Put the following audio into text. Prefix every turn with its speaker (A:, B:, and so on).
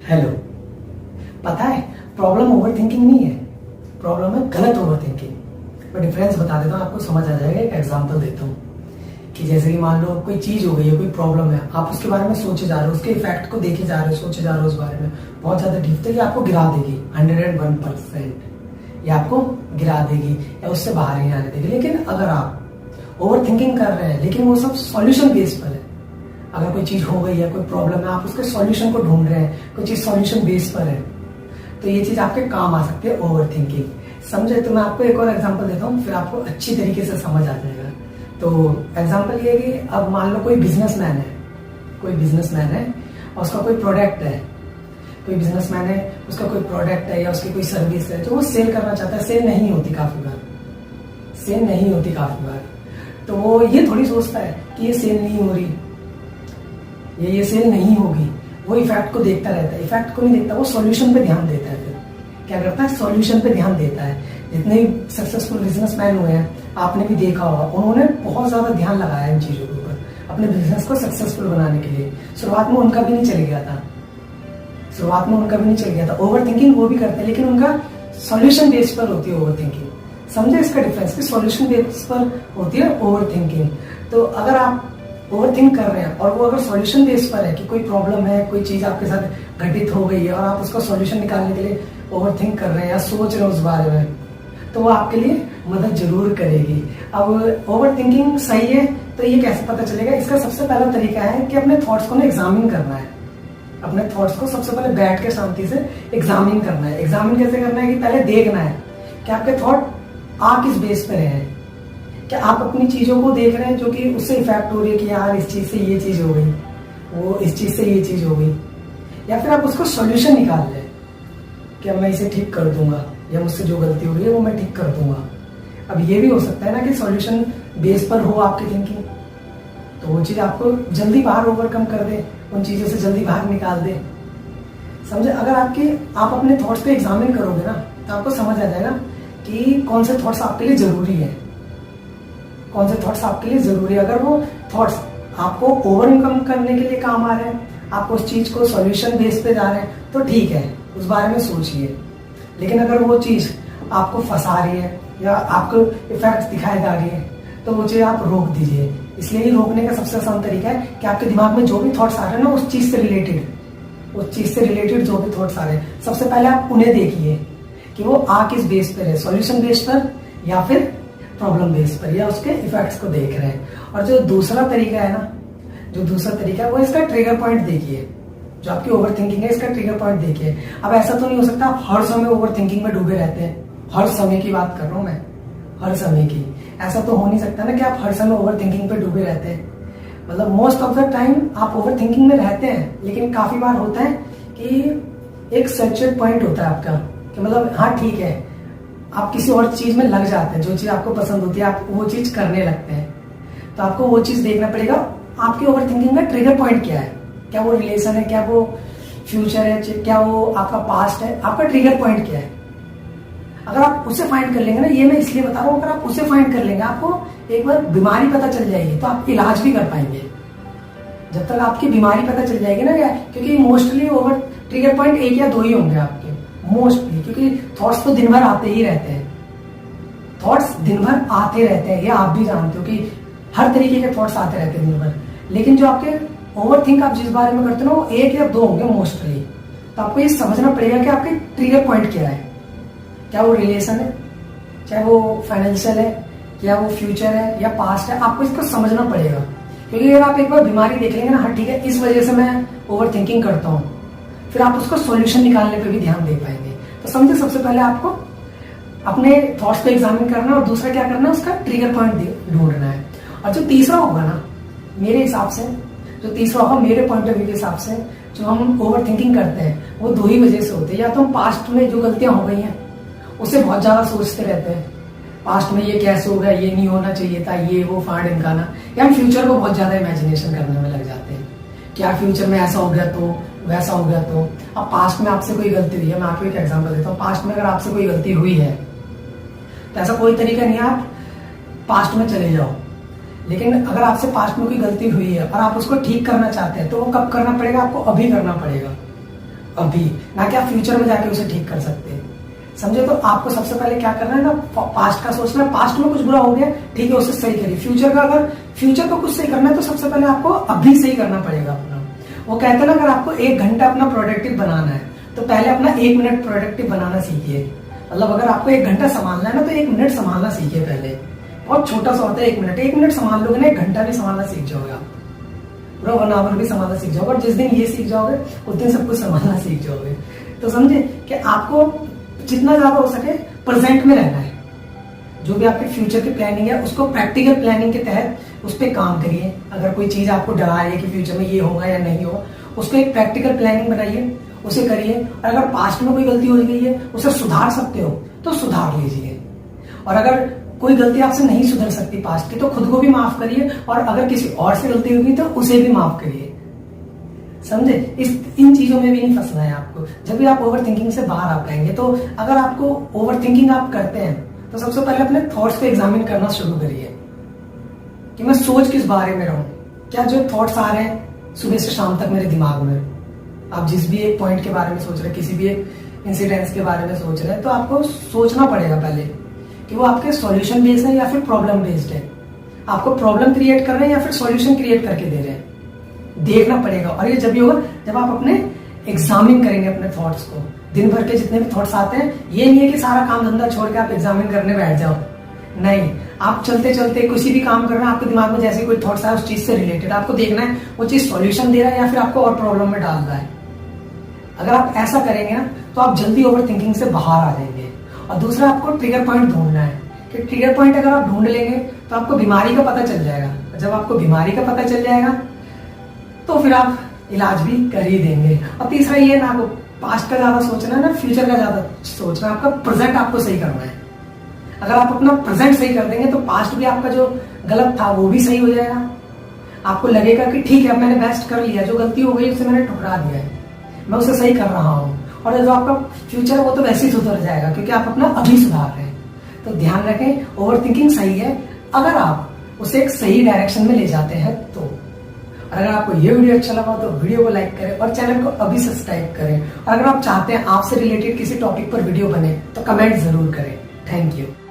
A: Hello. पता है problem over thinking नहीं है, प्रॉब्लम है गलत ओवर थिंकिंग। मैं डिफरेंस बता देता हूँ, आपको समझ आ जाएगा। एक एग्जांपल देता हूँ कि जैसे कि मान लो कोई चीज हो गई है, कोई प्रॉब्लम है, आप उसके बारे में सोचे जा रहे हो, उसके इफेक्ट को देखे जा रहे हो, सोचे जा रहे हो उस बारे में बहुत ज्यादा डीप, तो ये आपको गिरा देगी 101%। ये आपको गिरा देगी या उससे बाहर ही आने देगी। लेकिन अगर आप ओवर थिंकिंग कर रहे हैं, लेकिन वो सब सॉल्यूशन बेस पर है, अगर कोई चीज हो गई है, कोई प्रॉब्लम है, आप उसके सॉल्यूशन को ढूंढ रहे हैं, कोई चीज सॉल्यूशन बेस पर है, तो ये चीज आपके काम आ सकती है ओवर थिंकिंग। समझे? तो मैं आपको एक और एग्जांपल देता हूँ, फिर आपको अच्छी तरीके से समझ आ जाएगा। तो एग्जांपल ये है कि अब मान लो कोई बिजनेसमैन है, कोई बिजनेसमैन है और उसका कोई प्रोडक्ट है, कोई बिजनेसमैन है, उसका कोई प्रोडक्ट है या उसकी कोई सर्विस है, तो वो सेल करना चाहता है। सेल नहीं होती काफी बार, सेल नहीं होती काफी बार, तो वो ये थोड़ी सोचता है कि ये सेल नहीं हो रही, ये सेल नहीं होगी। वो इफेक्ट को देखता रहता है, इफेक्ट को नहीं देखता, वो सॉल्यूशन पे ध्यान देता है। फिर क्या करता है? सॉल्यूशन पे ध्यान देता है। जितने भी सक्सेसफुल बिजनेसमैन हुए हैं, आपने भी देखा होगा, उन्होंने बहुत ज्यादा ध्यान लगाया इन चीजों के ऊपर अपने बिजनेस को सक्सेसफुल बनाने के लिए। शुरुआत में उनका भी नहीं चल गया था, शुरुआत में उनका भी नहीं चल गया था। ओवर थिंकिंग वो भी करते हैं, लेकिन उनका सॉल्यूशन बेस पर होती है ओवर थिंकिंग। समझे इसका डिफरेंस कि सॉल्यूशन बेस पर होती है ओवर थिंकिंग। तो अगर आप ओवर थिंक कर रहे हैं और वो अगर सॉल्यूशन बेस पर है कि कोई प्रॉब्लम है, कोई चीज आपके साथ घटित हो गई है और आप उसका सॉल्यूशन निकालने के लिए ओवर थिंक कर रहे हैं या सोच रहे हैं उस बारे में, तो वो आपके लिए मदद जरूर करेगी। अब ओवर थिंकिंग सही है तो ये कैसे पता चलेगा? इसका सबसे पहला तरीका है कि अपने थॉट्स को ना एग्जामिन करना है। अपने थॉट्स को सबसे पहले बैठ के शांति से एग्जामिन करना है। एग्जामिन कैसे करना है कि पहले देखना है कि आपके थॉट आ किस बेस पे रहे हैं। क्या आप अपनी चीजों को देख रहे हैं जो कि उससे इफेक्ट हो रही है कि यार इस चीज से ये चीज हो गई, वो इस चीज से ये चीज हो गई, या फिर आप उसको सॉल्यूशन निकाल लें कि मैं इसे ठीक कर दूंगा या मुझसे जो गलती हो रही है वो मैं ठीक कर दूंगा। अब ये भी हो सकता है ना कि सॉल्यूशन बेस पर हो आपकी थिंकिंग, तो वो चीज आपको जल्दी बाहर ओवरकम कर दे, उन चीजों से जल्दी बाहर निकाल दे। समझे? अगर आप अपने थॉट्स को एग्जामिन करोगे ना, तो आपको समझ आ जाएगा कि कौन से थॉट्स आपके लिए जरूरी है, कौन से थॉट्स आपके लिए जरूरी है। अगर वो थॉट्स आपको ओवरकम करने के लिए काम आ रहे हैं, आपको उस चीज को सॉल्यूशन बेस पे जा रहे हैं, तो ठीक है, उस बारे में सोचिए। लेकिन अगर वो चीज आपको फंसा रही है या आपको इफेक्ट दिखाई जा रही है, तो वो चीज आप रोक दीजिए। इसलिए ही रोकने का सबसे आसान तरीका है कि आपके दिमाग में जो भी थॉट्स आ रहे हैं ना, उस चीज से रिलेटेड जो भी थॉट्स आ रहे हैं, सबसे पहले आप उन्हें देखिए कि वो आ किस बेस पर है, सॉल्यूशन बेस पर या फिर प्रॉब्लम बेस पर, या उसके इफेक्ट्स को देख रहे हैं। और जो दूसरा तरीका है ना, वो इसका ट्रिगर पॉइंट देखिए। जो आपकी ओवर थिंकिंग है, इसका ट्रिगर पॉइंट देखिए। अब ऐसा तो नहीं हो सकता आप हर समय ओवर थिंकिंग में डूबे रहते हैं। हर समय की बात कर रहा हूं मैं, हर समय की। ऐसा तो हो नहीं सकता ना कि आप हर समय ओवर थिंकिंग पे डूबे रहते हैं। मतलब मोस्ट ऑफ द टाइम आप ओवर थिंकिंग में रहते हैं, लेकिन काफी बार होता है कि एक सैचुरेट पॉइंट होता है आपका कि मतलब हाँ ठीक है, आप किसी और चीज में लग जाते हैं, जो चीज आपको पसंद होती है आप वो चीज करने लगते हैं। तो आपको वो चीज देखना पड़ेगा, आपकी ओवर थिंकिंग का ट्रिगर पॉइंट क्या है। क्या वो रिलेशन है, क्या वो फ्यूचर है, क्या वो आपका पास्ट है, आपका ट्रिगर पॉइंट क्या है। अगर आप उसे फाइंड कर लेंगे ना, ये मैं इसलिए बता रहा हूँ, अगर आप उसे फाइंड कर लेंगे, आपको एक बार बीमारी पता चल जाएगी तो आप इलाज भी कर पाएंगे। जब तक आपकी बीमारी पता चल जाएगी ना, क्योंकि मोस्टली ओवर ट्रिगर पॉइंट एक या दो ही होंगे आपके, मोस्टली, क्योंकि थॉट्स तो दिन भर आते ही रहते हैं। थॉट्स दिन भर आते रहते हैं, ये आप भी जानते हो कि हर तरीके के थॉट्स आते रहते हैं दिन भर। लेकिन जो आपके ओवर थिंक आप जिस बारे में करते हो ना, वो एक या दो होंगे मोस्टली। तो आपको ये समझना पड़ेगा कि आपके ट्रिगर पॉइंट क्या है। क्या वो रिलेशन है, चाहे वो फाइनेंशियल है, क्या वो फ्यूचर है या पास्ट है, आपको इसको समझना पड़ेगा। क्योंकि अगर आप एक बार बीमारी देख लेंगे ना, हाँ ठीक है, इस वजह से मैं ओवर थिंकिंग करता हूँ, फिर आप उसको सॉल्यूशन निकालने पे भी ध्यान दे पाएंगे। तो समझे, सबसे पहले आपको अपने थॉट्स को एग्जामिन करना है और दूसरा क्या करना है, उसका ट्रिगर पॉइंट ढूंढना है। और जो तीसरा होगा ना, मेरे हिसाब से जो तीसरा होगा, मेरे पॉइंट ऑफ व्यू के हिसाब से, जो हम ओवर थिंकिंग करते हैं वो दो ही वजह से होते हैं। या तो हम पास्ट में जो गलतियां हो गई हैं उसे बहुत ज्यादा सोचते रहते हैं, पास्ट में ये कैसे हो गया, ये नहीं होना चाहिए था, ये वो फाड़ इनकाना, या हम फ्यूचर को बहुत ज्यादा इमेजिनेशन करने में लग जाते हैं, क्या फ्यूचर में ऐसा हो गया तो वैसा हो गया तो। अब पास्ट में आपसे कोई गलती हुई है, मैं आपको एक एग्जांपल देता हूँ। पास्ट में अगर आपसे कोई गलती हुई है तो ऐसा कोई तरीका नहीं है आप पास्ट में चले जाओ। लेकिन अगर आपसे पास्ट में कोई गलती हुई है और आप उसको ठीक करना चाहते हैं, तो वो कब करना पड़ेगा? आपको अभी करना पड़ेगा। अभी, ना कि आप फ्यूचर में जाके उसे ठीक कर सकते हैं। समझे? तो आपको सबसे पहले क्या करना है ना, पास्ट का सोचना है। पास्ट में कुछ बुरा हो गया, ठीक है, उसे सही करिए। फ्यूचर का, अगर फ्यूचर को कुछ सही करना है तो सबसे पहले आपको अभी सही करना पड़ेगा अपना। वो कहते हैं ना, अगर आपको 1 घंटा अपना प्रोडक्टिव बनाना है तो पहले अपना 1 मिनट प्रोडक्टिव बनाना सीखिए। मतलब अगर आपको 1 घंटा संभालना है ना, तो 1 मिनट संभालना सीखिए पहले। बहुत छोटा सा होता है 1 मिनट। 1 मिनट संभाल लोगे ना, 1 घंटा भी संभालना सीख जाओगे आप, पूरा 1 आवर भी संभालना सीख जाओगे। और जिस दिन ये सीख जाओगे उस दिन सब कुछ संभालना सीख जाओगे। तो समझे कि आपको जितना ज्यादा हो सके प्रेजेंट में रहना है। जो भी आपके फ्यूचर की प्लानिंग है उसको प्रैक्टिकल प्लानिंग के तहत उस पर काम करिए। अगर कोई चीज आपको डरा रही है कि फ्यूचर में ये होगा या नहीं होगा, उसको एक प्रैक्टिकल प्लानिंग बनाइए, उसे करिए। और अगर पास्ट में कोई गलती हो गई है, उसे सुधार सकते हो तो सुधार लीजिए। और अगर कोई गलती आपसे नहीं सुधर सकती पास्ट की, तो खुद को भी माफ करिए। और अगर किसी और से गलती होगी तो उसे भी माफ करिए। समझे? इन चीजों में भी नहीं फंसना है आपको। जब भी आप ओवर थिंकिंग से बाहर आ पाएंगे, तो अगर आपको ओवर थिंकिंग आप करते हैं तो सबसे पहले अपने थॉट्स को एग्जामिन करना शुरू करिए कि मैं सोच किस बारे में रहूं। क्या जो थॉट्स आ रहे हैं सुबह से शाम तक मेरे दिमाग में, आप जिस भी एक पॉइंट के बारे में सोच रहे हैं, किसी भी एक इंसिडेंट्स के बारे में सोच रहे हैं, तो आपको सोचना पड़ेगा पहले कि वो आपके सॉल्यूशन बेस्ड है या फिर प्रॉब्लम बेस्ड है। आपको प्रॉब्लम क्रिएट कर रहे हैं या फिर सॉल्यूशन क्रिएट करके दे रहे हैं, देखना पड़ेगा। और ये जब भी होगा जब आप अपने एग्जामिन करेंगे अपने थॉट्स को। दिन भर के जितने भी थॉट्स आते हैं, ये नहीं है कि सारा काम धंधा छोड़ के आप एग्जामिन करने बैठ जाओ। नहीं, आप चलते चलते किसी भी काम कर रहे हैं, आपके दिमाग में जैसे कोई थॉट्स आए उस चीज से रिलेटेड आपको देखना है वो चीज सॉल्यूशन दे रहा है या फिर आपको और प्रॉब्लम में डाल रहा है। अगर आप ऐसा करेंगे ना, तो आप जल्दी ओवर थिंकिंग से बाहर आ जाएंगे। और दूसरा, आपको ट्रिगर पॉइंट ढूंढना है कि ट्रिगर पॉइंट अगर आप ढूंढ लेंगे तो आपको बीमारी का पता चल जाएगा। जब आपको बीमारी का पता चल जाएगा तो फिर आप इलाज भी कर ही देंगे। और तीसरा ये ना, आपको पास्ट का ज्यादा सोचना है ना फ्यूचर का ज्यादा सोचना है, आपका प्रेजेंट आपको सही करना है। अगर आप अपना प्रेजेंट सही कर देंगे तो पास्ट भी आपका जो गलत था वो भी सही हो जाएगा। आपको लगेगा कि ठीक है, अब मैंने बेस्ट कर लिया, जो गलती हो गई उसे मैंने ठुकरा दिया है, मैं उसे सही कर रहा हूँ। और जो आपका फ्यूचर है वो तो वैसे ही सुधर जाएगा क्योंकि आप अपना अभी सुधार रहे हैं। तो ध्यान रखें, ओवर थिंकिंग सही है अगर आप उसे एक सही डायरेक्शन में ले जाते हैं तो। अगर आपको ये वीडियो अच्छा लगा तो वीडियो को लाइक करें और चैनल को अभी सब्सक्राइब करें। और अगर आप चाहते हैं आपसे रिलेटेड किसी टॉपिक पर वीडियो बने तो कमेंट जरूर करें। Thank you.